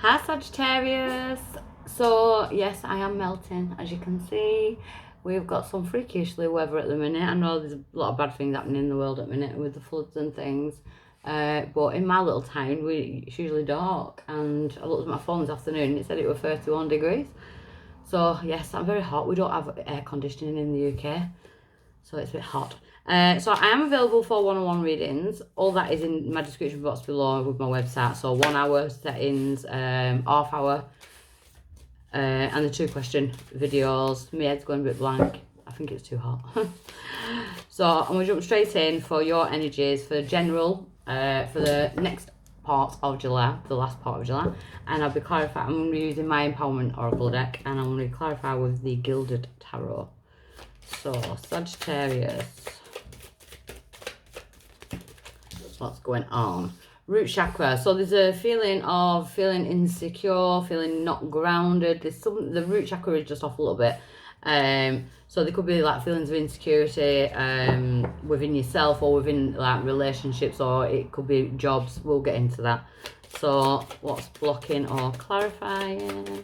Hi Sagittarius. So yes, I am melting, as you can see. We've got some freakishly weather at the minute. I know there's a lot of bad things happening in the world at the minute with the floods and things. But in my little town, it's usually dark, and I looked at my phone this afternoon and it said it was 31 degrees. So yes, I'm very hot. We don't have air conditioning in the UK, so it's a bit hot. So I am available for one-on-one readings. All that is in my description box below with my website. So 1 hour settings, half hour, and the 2-question videos. My head's going a bit blank. I think it's too hot. So I'm going to jump straight in for your energies for general, for the next part of July, the last part of July. And I'll be clarifying, I'm going to be using my Empowerment Oracle deck, and I'm going to clarify with the Gilded Tarot. So, Sagittarius. What's going on? Root chakra. So there's a feeling of feeling insecure, feeling not grounded. The root chakra is just off a little bit. So there could be like feelings of insecurity within yourself or within like relationships, or it could be jobs. We'll get into that. So what's blocking or clarifying?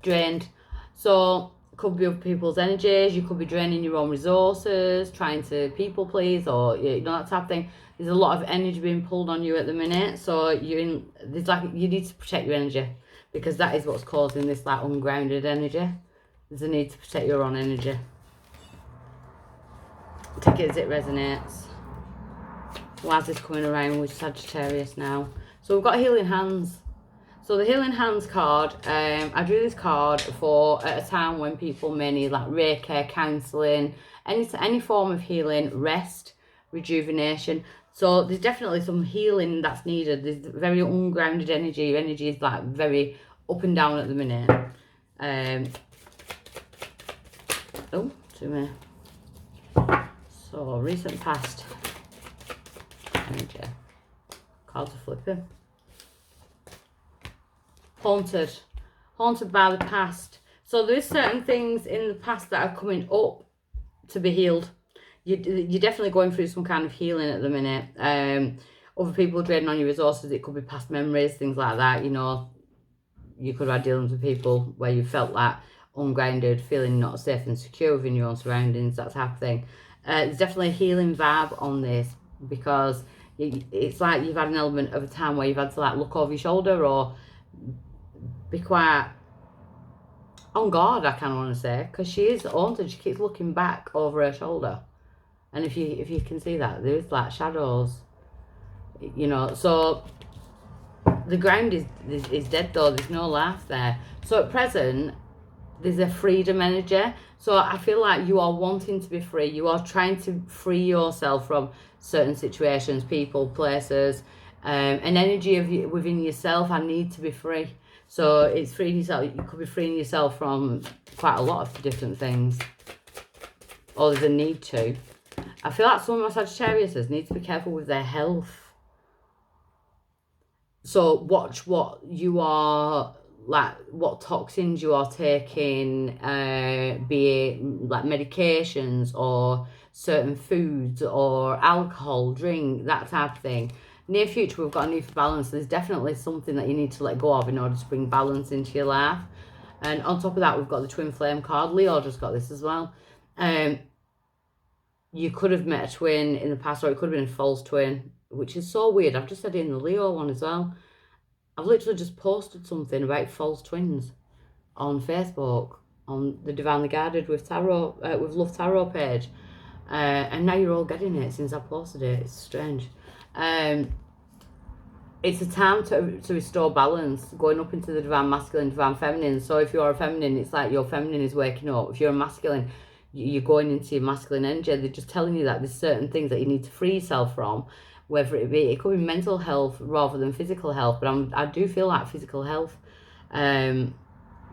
Drained. So could be of people's energies. You could be draining your own resources, trying to people please, or that type of thing. There's a lot of energy being pulled on you at the minute, so you need to protect your energy, because that is what's causing this like ungrounded energy. There's a need to protect your own energy. Take it as it resonates. Why is this coming around with Sagittarius now? So we've got healing hands. So the Healing Hands card, I drew this card for at a time when people may need like Reiki, counselling, any form of healing, rest, rejuvenation. So there's definitely some healing that's needed. There's very ungrounded energy. Your energy is like very up and down at the minute. Oh, too many. So recent past energy. Cards are flipping. Haunted by the past. So there's certain things in the past that are coming up to be healed. You're definitely going through some kind of healing at the minute. Other people draining on your resources. It could be past memories, things like that. You could have had dealings with people where you felt like ungrounded, feeling not safe and secure within your own surroundings, that type of thing. There's definitely a healing vibe on this, because it's like you've had an element of a time where you've had to like look over your shoulder or be quite on guard, I kind of want to say, because she is haunted. She keeps looking back over her shoulder, and if you can see that, there is like shadows, so the ground is dead though. There's no life there. So at present there's a freedom energy. So I feel like you are wanting to be free. You are trying to free yourself from certain situations, people, places, an energy of within yourself. I need to be free. So it's freeing yourself. You could be freeing yourself from quite a lot of different things. Or there's a need to. I feel like some of my Sagittariuses need to be careful with their health. So watch what you are, like what toxins you are taking, be it like medications or certain foods or alcohol, drink, that type of thing. Near future, we've got a need for balance. There's definitely something that you need to let go of in order to bring balance into your life. And on top of that, we've got the Twin Flame card. Leo just got this as well. You could have met a twin in the past, or it could have been a false twin, which is so weird. I've just said it in the Leo one as well. I've literally just posted something about false twins on Facebook, on the Divinely Guided with Tarot, with Love Tarot page. And now you're all getting it since I posted it. It's strange. It's a time to restore balance, going up into the divine masculine, divine feminine. So if you're a feminine, it's like your feminine is waking up. If you're a masculine, you're going into your masculine energy. They're just telling you that there's certain things that you need to free yourself from, whether it could be mental health rather than physical health. But I do feel like physical health, because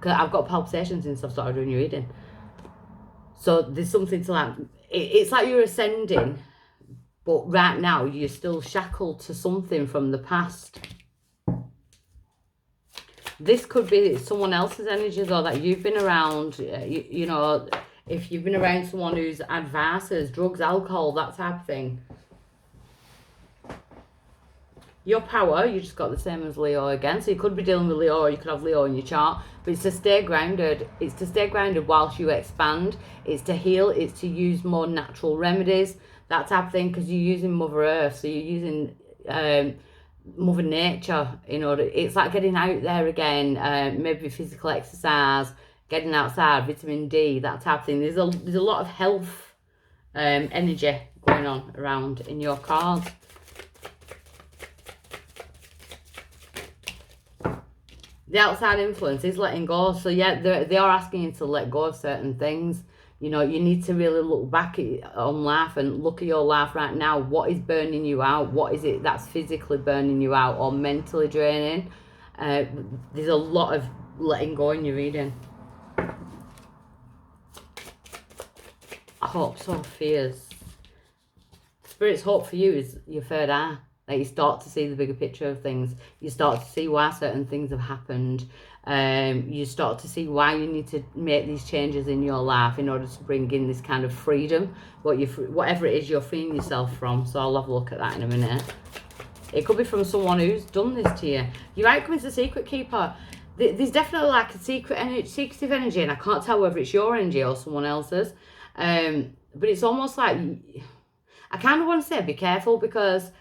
I've got palpitations since I've started doing your reading. So there's something to like, it's like you're ascending, but right now you're still shackled to something from the past. This could be someone else's energies, or that you've been around, if you've been around someone who's had vices, drugs, alcohol, that type of thing. Your power, you just got the same as Leo again. So you could be dealing with Leo, or you could have Leo in your chart. But it's to stay grounded. It's to stay grounded whilst you expand. It's to heal. It's to use more natural remedies. That type of thing. Because you're using Mother Earth. So you're using Mother Nature in order. It's like getting out there again. Maybe physical exercise. Getting outside. Vitamin D. That type of thing. There's a lot of health energy going on around in your cards. The outside influence is letting go. So yeah, they are asking you to let go of certain things. You know, you need to really look back on life and look at your life right now. What is burning you out? What is it that's physically burning you out or mentally draining? There's a lot of letting go in your reading. Hopes or fears. Spirit's hope for you is your third eye. Like, you start to see the bigger picture of things. You start to see why certain things have happened. You start to see why you need to make these changes in your life in order to bring in this kind of freedom. Whatever it is you're freeing yourself from. So I'll have a look at that in a minute. It could be from someone who's done this to you. Your outcome is a secret keeper. There's definitely like a secretive energy, and I can't tell whether it's your energy or someone else's. But it's almost like, I kind of want to say be careful, because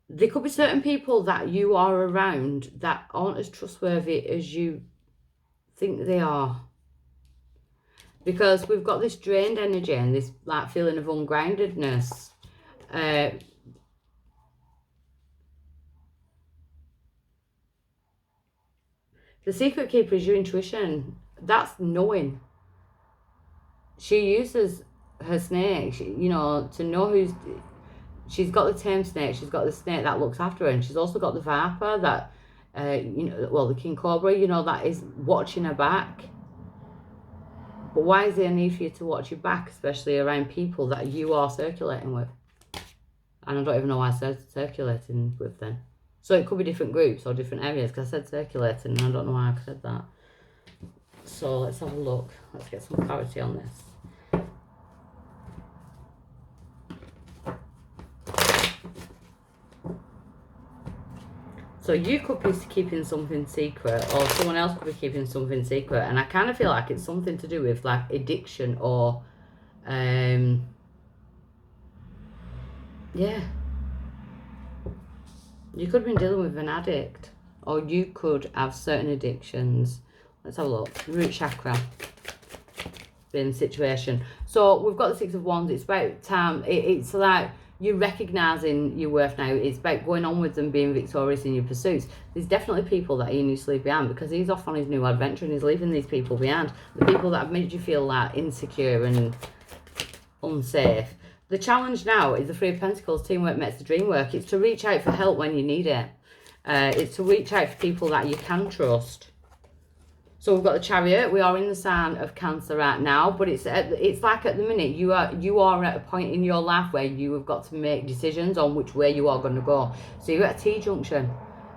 there could be certain people that you are around that aren't as trustworthy as you think they are. Because we've got this drained energy and this like feeling of ungroundedness. The secret keeper is your intuition. That's knowing. She uses her snake, you know, to know who's... She's got the tame snake, she's got the snake that looks after her, and she's also got the viper that, you know, well, the king cobra, you know, that is watching her back. But why is there a need for you to watch your back, especially around people that you are circulating with? And I don't even know why I said circulating with them. So it could be different groups or different areas, because I said circulating, and I don't know why I said that. So let's have a look. Let's get some clarity on this. So you could be keeping something secret, or someone else could be keeping something secret. And I kind of feel like it's something to do with like addiction or, yeah. You could have been dealing with an addict, or you could have certain addictions. Let's have a look. Root chakra being the situation. So we've got the Six of Wands. It's about time. It's like you're recognising your worth now. It's about going on with them, being victorious in your pursuits. There's definitely people that he needs to leave behind, because he's off on his new adventure and he's leaving these people behind. The people that have made you feel like insecure and unsafe. The challenge now is the Three of Pentacles. Teamwork makes the dream work. It's to reach out for help when you need it. It's to reach out for people that you can trust. So we've got the Chariot. We are in the sign of Cancer right now, but it's like at the minute you are at a point in your life where you have got to make decisions on which way you are going to go. So you're at a T-junction,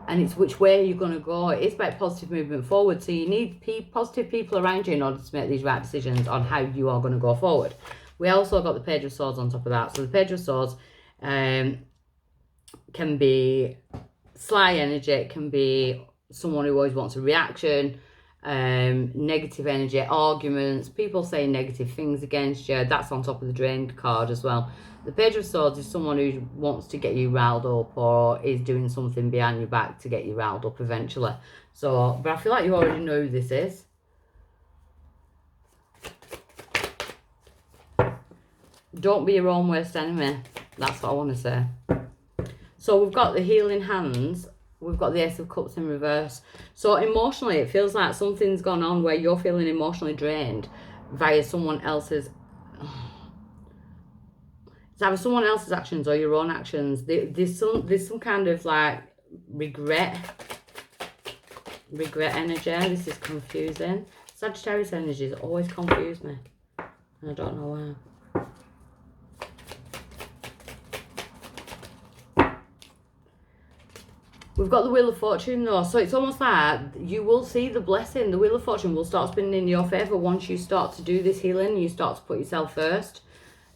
and it's which way you're going to go. It's about positive movement forward. So you need positive people around you in order to make these right decisions on how you are going to go forward. We also got the Page of Swords on top of that. So the Page of Swords can be sly energy. It can be someone who always wants a reaction. Negative energy, arguments, people saying negative things against you. That's on top of the drained card as well. The Page of Swords is someone who wants to get you riled up, or is doing something behind your back to get you riled up eventually. So, but I feel like you already know who this is. Don't be your own worst enemy. That's what I want to say. So we've got the healing hands. We've got the Ace of Cups in reverse. So emotionally, it feels like something's gone on where you're feeling emotionally drained via someone else's... It's either someone else's actions or your own actions. There's some kind of like regret energy. This is confusing. Sagittarius energies always confuse me. And I don't know why. We've got the Wheel of Fortune though, so it's almost like you will see the blessing. The Wheel of Fortune will start spinning in your favour once you start to do this healing. You start to put yourself first.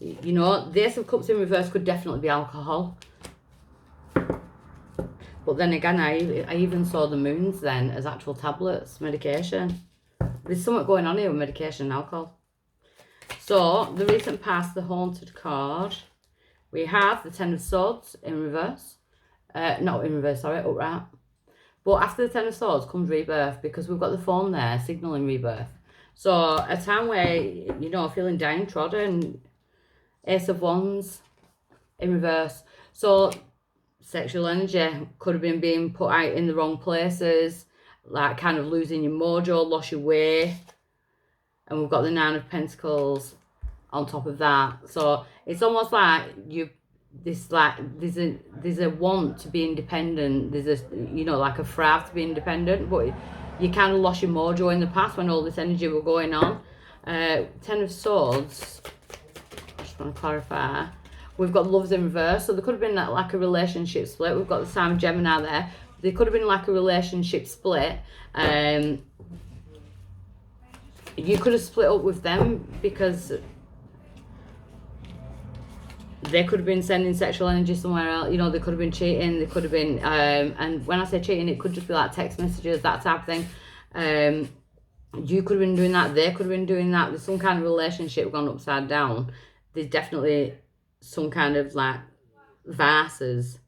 You know, the Ace of Cups in reverse could definitely be alcohol. But then again, I even saw the moons then as actual tablets, medication. There's something going on here with medication and alcohol. So, the recent past, the haunted card. We have the Ten of Swords in reverse. Not in reverse, sorry, upright. But after the Ten of Swords comes rebirth, because we've got the phone there signalling rebirth. So, a time where, you know, feeling downtrodden. Ace of Wands in reverse. So, sexual energy could have been being put out in the wrong places, like kind of losing your mojo, lost your way. And we've got the Nine of Pentacles on top of that. So it's almost like there's a want to be independent. There's a, you know, like a thrive to be independent, but you kind of lost your mojo in the past when all this energy were going on. Ten of Swords, I just want to clarify. We've got Loves in reverse, so there could have been like a relationship split. We've got the sign of Gemini there. There could have been like a relationship split. You could have split up with them because they could have been sending sexual energy somewhere else. You know, they could have been cheating. They could have been, and when I say cheating, it could just be like text messages, that type of thing. You could have been doing that. They could have been doing that. There's some kind of relationship gone upside down. There's definitely some kind of like vases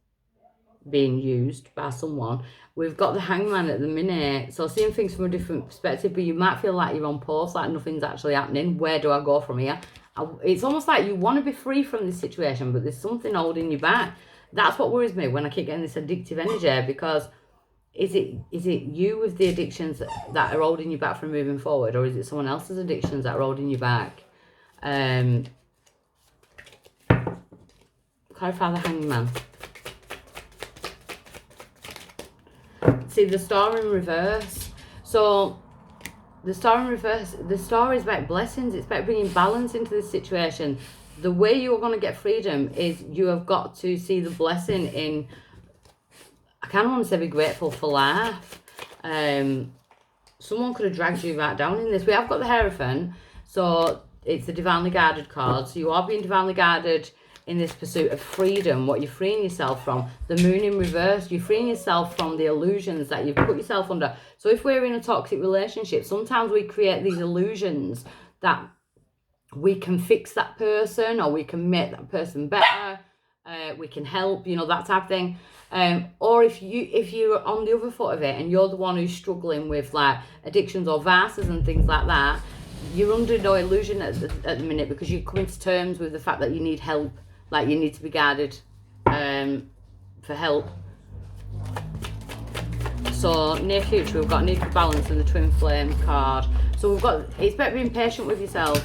being used by someone. We've got the Hangman at the minute, so seeing things from a different perspective, but you might feel like you're on pause, like nothing's actually happening. Where do I go from here? It's almost like you want to be free from this situation, but there's something holding you back. That's what worries me when I keep getting this addictive energy, because is it you with the addictions that are holding you back from moving forward, or is it someone else's addictions that are holding you back? Clarify the Hangman. See, the Star in reverse. So, the Star in reverse, the Star is about blessings. It's about bringing balance into this situation. The way you're going to get freedom is you have got to see the blessing in, I kind of want to say be grateful for life. Someone could have dragged you right down in this. We have got the Hierophant, so it's the divinely guarded card. So you are being divinely guarded in this pursuit of freedom, what you're freeing yourself from. The Moon in reverse, you're freeing yourself from the illusions that you've put yourself under. So if we're in a toxic relationship, sometimes we create these illusions that we can fix that person, or we can make that person better, we can help, you know, that type of thing. Or if you're on the other foot of it and you're the one who's struggling with like addictions or vices and things like that, you're under no illusion at the minute, because you're coming to terms with the fact that you need help. Like, you need to be guarded for help. So, near future, we've got Need for Balance and the Twin Flame card. So, we've got, it's about being patient with yourself.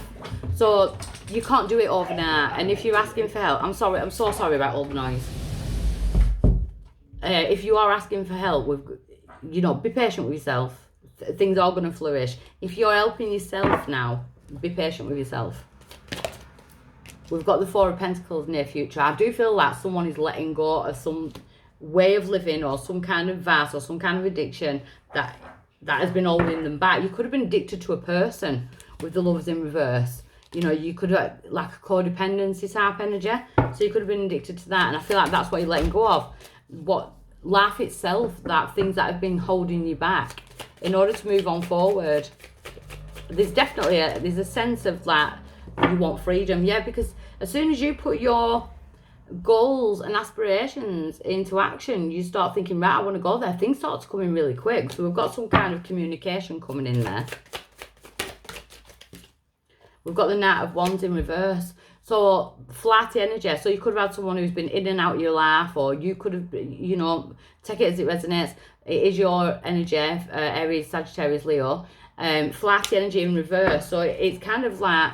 So, you can't do it overnight. And if you're asking for help, I'm so sorry about all the noise. If you are asking for help, you know, be patient with yourself. Things are going to flourish. If you're helping yourself now, be patient with yourself. We've got the Four of Pentacles near future. I do feel like someone is letting go of some way of living or some kind of vice or some kind of addiction that has been holding them back. You could have been addicted to a person with the Lovers in reverse. You know, you could have like a codependency type energy. So you could have been addicted to that. And I feel like that's what you're letting go of. What life itself, that things that have been holding you back in order to move on forward. There's definitely there's a sense of like, you want freedom, yeah, because as soon as you put your goals and aspirations into action, you start thinking, right, I want to go there. Things start to come in really quick. So we've got some kind of communication coming in there. We've got the Knight of Wands in reverse. So flighty energy. So you could have had someone who's been in and out of your life, or you could have, you know, take it as it resonates. It is your energy, Aries, Sagittarius, Leo. Flighty energy in reverse. So it's kind of like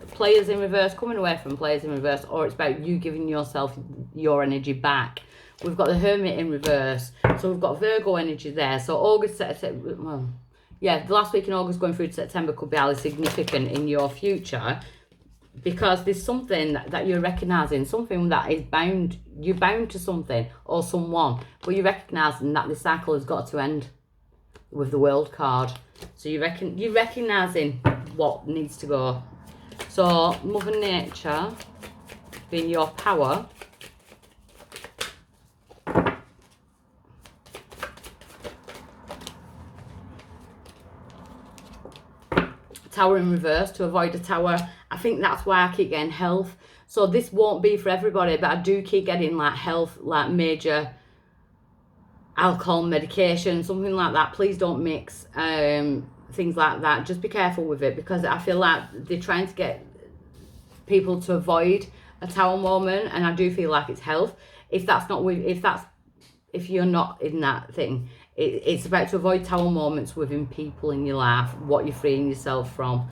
players in reverse, coming away from players in reverse, or it's about you giving yourself your energy back. We've got the Hermit in reverse, so we've got Virgo energy there. So August, well, yeah, the last week in August going through to September could be highly significant in your future, because there's something that you're recognising, something that is bound, you're bound to something or someone, but you're recognising that this cycle has got to end with the World card. So you're recognising what needs to go. So, Mother Nature being your power. Tower in reverse, to avoid a tower. I think that's why I keep getting health. So this won't be for everybody, but I do keep getting like health, like major alcohol, medication, something like that. Please don't mix things like that. Just be careful with it, because I feel like they're trying to get people to avoid a tower moment, and I do feel like it's health. If you're not in that thing, it's about to avoid tower moments within people in your life, what you're freeing yourself from.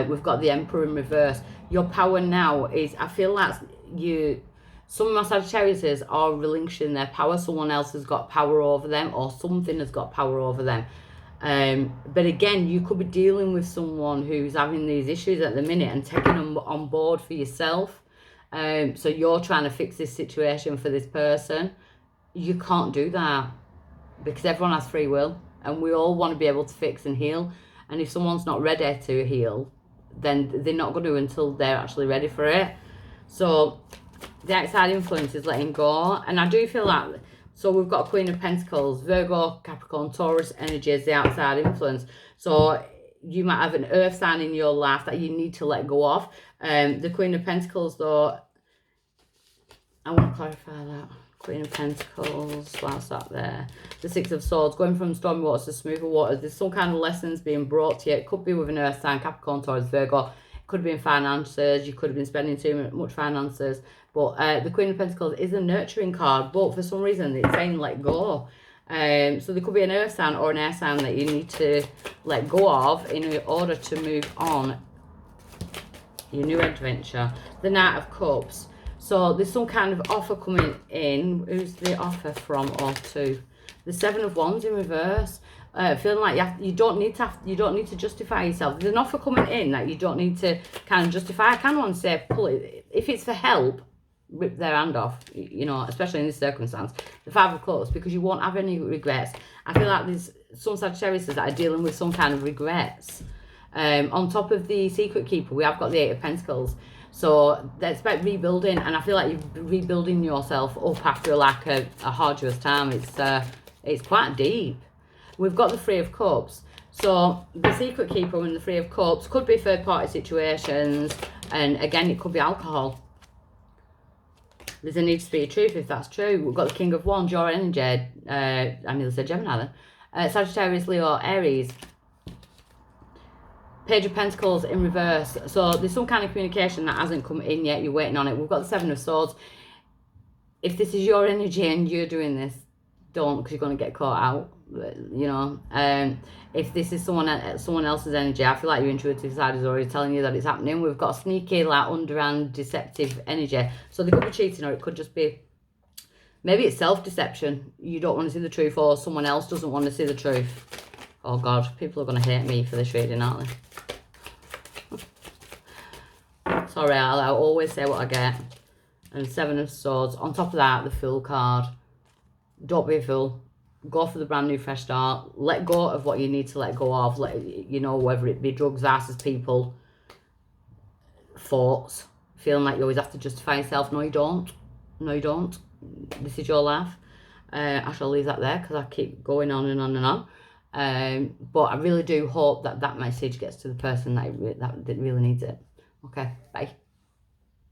We've got the Emperor in reverse. Your power now is, I feel like some of my Sagittariuses are relinquishing their power. Someone else has got power over them, or something has got power over them. But again, you could be dealing with someone who's having these issues at the minute and taking them on board for yourself. So you're trying to fix this situation for this person. You can't do that, because everyone has free will, and we all want to be able to fix and heal. And if someone's not ready to heal, then they're not going to until they're actually ready for it. So the outside influence is letting go. And I do feel like, so we've got Queen of Pentacles, Virgo, Capricorn, Taurus energy as the outside influence. So you might have an earth sign in your life that you need to let go of. The Queen of Pentacles, though, I want to clarify that. Queen of Pentacles, whilst that there. The Six of Swords, going from stormy waters to smoother waters. There's some kind of lessons being brought to you. It could be with an earth sign, Capricorn, Taurus, Virgo. It could be in finances. You could have been spending too much finances. But the Queen of Pentacles is a nurturing card, but for some reason it's saying let go. So there could be an earth sign or an air sign that you need to let go of in order to move on your new adventure. The Knight of Cups. So there's some kind of offer coming in. Who's the offer from or to? The Seven of Wands in reverse. Feeling like you don't need to justify yourself. There's an offer coming in that you don't need to kind of justify. I kind of want to say, pull it. If it's for help, rip their hand off. You know, especially in this circumstance. The Five of Cups, because you won't have any regrets. I feel like there's some Sagittarius that are dealing with some kind of regrets. On top of the Secret Keeper, we have got the Eight of Pentacles. So that's about rebuilding, and I feel like you're rebuilding yourself up after like a arduous time. It's quite deep. We've got the Three of Cups. So the Secret Keeper and the Three of Cups could be third-party situations, and again, it could be alcohol. There's a need to speak truth if that's true. We've got the King of Wands, your energy. I nearly said Gemini then. Sagittarius, Leo, Aries. Page of Pentacles in reverse. So there's some kind of communication that hasn't come in yet. You're waiting on it. We've got the Seven of Swords. If this is your energy and you're doing this, don't, because you're going to get caught out. You know, if this is someone else's energy, I feel like your intuitive side is already telling you that it's happening. We've got sneaky, like underhand, deceptive energy. So they could be cheating, or it could just be, maybe it's self-deception. You don't want to see the truth, or someone else doesn't want to see the truth. Oh God, people are going to hate me for this reading, aren't they? Sorry, I always say what I get. And Seven of Swords. On top of that, the Fool card. Don't be a fool. Go for the brand new fresh start. Let go of what you need to let go of. You know, whether it be drugs versus people. Thoughts. Feeling like you always have to justify yourself. No, you don't. No, you don't. This is your life. I shall leave that there because I keep going on and on and on. But I really do hope that that message gets to the person that really needs it. Okay, bye.